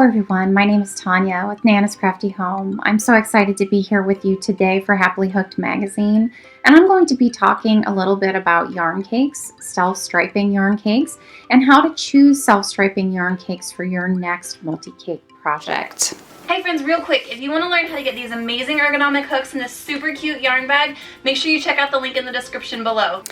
Hello everyone, my name is Tanya with Nana's Crafty Home. I'm so excited to be here with you today for Happily Hooked magazine, and I'm going to be talking a little bit about yarn cakes, self-striping yarn cakes, and how to choose self-striping yarn cakes for your next multi-cake project. Hey friends, real quick, if you want to learn how to get these amazing ergonomic hooks in this super cute yarn bag, make sure you check out the link in the description below.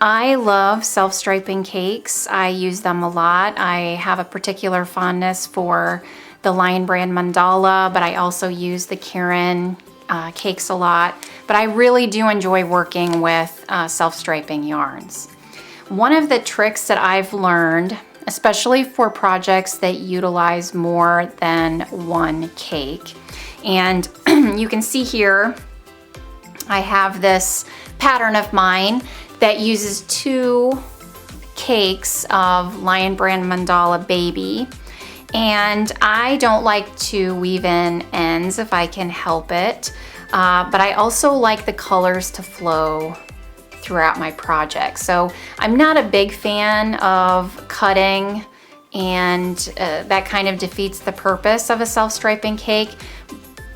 I love self-striping cakes. I use them a lot. I have a particular fondness for the Lion Brand mandala, but I also use the Karen cakes a lot. But I really do enjoy working with self-striping yarns. One of the tricks that I've learned, especially for projects that utilize more than one cake, and you can see here I have this pattern of mine that uses 2 cakes of Lion Brand Mandala Baby, and I don't like to weave in ends if I can help it, but I also like the colors to flow throughout my project. So I'm not a big fan of cutting, and that kind of defeats the purpose of a self-striping cake.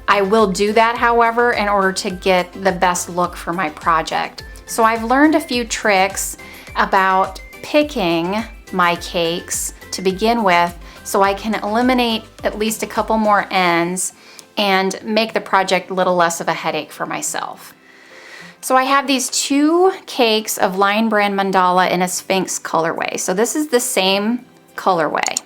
I will do that, however, in order to get the best look for my project. So I've learned a few tricks about picking my cakes to begin with so I can eliminate at least a couple more ends and make the project a little less of a headache for myself. So I have these 2 cakes of Lion Brand Mandala in a Sphinx colorway. So this is the same colorway.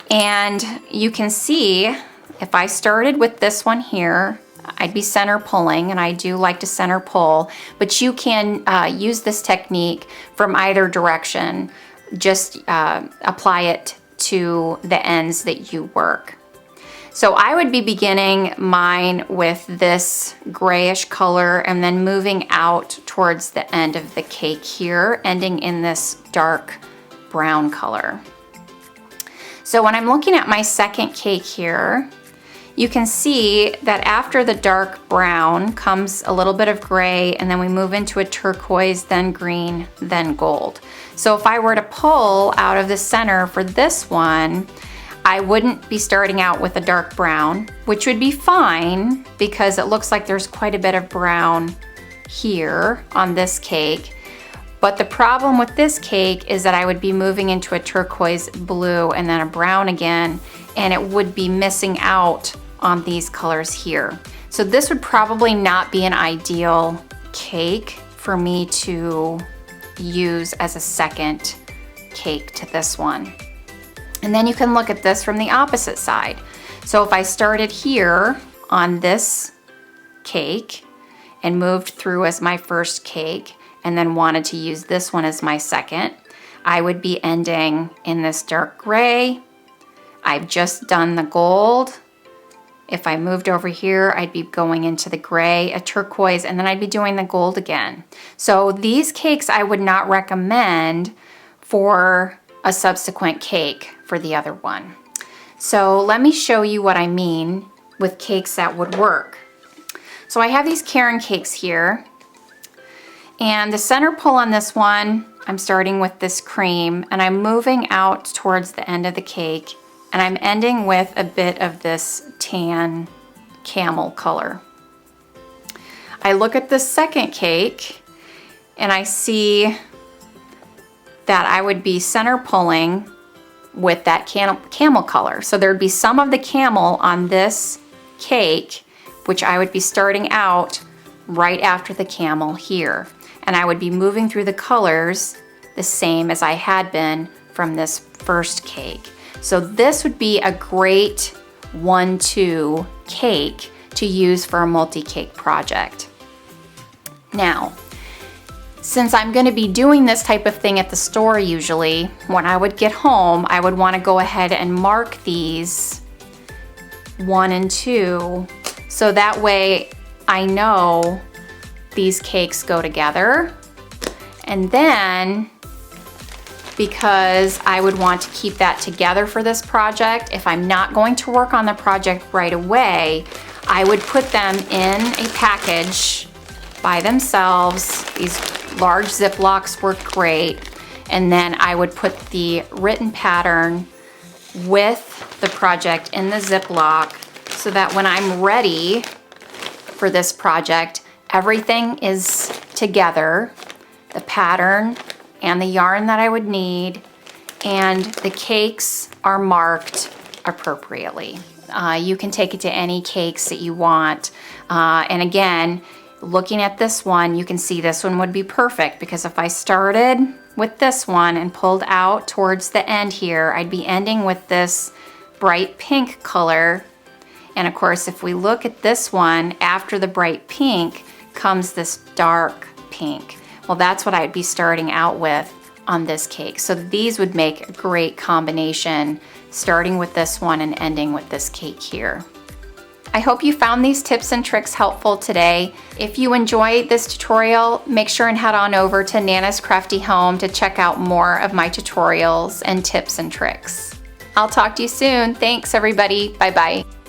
And you can see if I started with this one here, I'd be center pulling, and I do like to center pull, but you can use this technique from either direction. Just apply it to the ends that you work. So I would be beginning mine with this grayish color and then moving out towards the end of the cake here, ending in this dark brown color. So when I'm looking at my second cake here, you can see that after the dark brown comes a little bit of gray, and then we move into a turquoise, then green, then gold. So if I were to pull out of the center for this one, I wouldn't be starting out with a dark brown, which would be fine because it looks like there's quite a bit of brown here on this cake. But the problem with this cake is that I would be moving into a turquoise blue and then a brown again, and it would be missing out on these colors here. So this would probably not be an ideal cake for me to use as a second cake to this one. And then you can look at this from the opposite side. So if I started here on this cake and moved through as my first cake and then wanted to use this one as my second, I would be ending in this dark gray. I've just done the gold. If I moved over here, I'd be going into the gray, a turquoise, and then I'd be doing the gold again. So these cakes I would not recommend for a subsequent cake for the other one. So let me show you what I mean with cakes that would work. So I have these Karen cakes here, and the center pull on this one, I'm starting with this cream, and I'm moving out towards the end of the cake, and I'm ending with a bit of this tan camel color. I look at the second cake and I see that I would be center pulling with that camel color. So there'd be some of the camel on this cake, which I would be starting out right after the camel here. And I would be moving through the colors the same as I had been from this first cake. So this would be a great 1-2 cake to use for a multi-cake project. Now, since I'm going to be doing this type of thing at the store usually, when I would get home, I would want to go ahead and mark these 1 and 2, so that way I know these cakes go together. And then, because I would want to keep that together for this project, if I'm not going to work on the project right away, I would put them in a package by themselves. These large Ziplocs work great. And then I would put the written pattern with the project in the Ziploc so that when I'm ready for this project, everything is together, the pattern and the yarn that I would need, and the cakes are marked appropriately. You can take it to any cakes that you want. And again, looking at this one, you can see this one would be perfect because if I started with this one and pulled out towards the end here, I'd be ending with this bright pink color. And of course, if we look at this one, after the bright pink comes this dark pink. Well, that's what I'd be starting out with on this cake. So these would make a great combination, starting with this one and ending with this cake here. I hope you found these tips and tricks helpful today. If you enjoyed this tutorial, make sure and head on over to Nana's Crafty Home to check out more of my tutorials and tips and tricks. I'll talk to you soon. Thanks everybody. Bye-bye.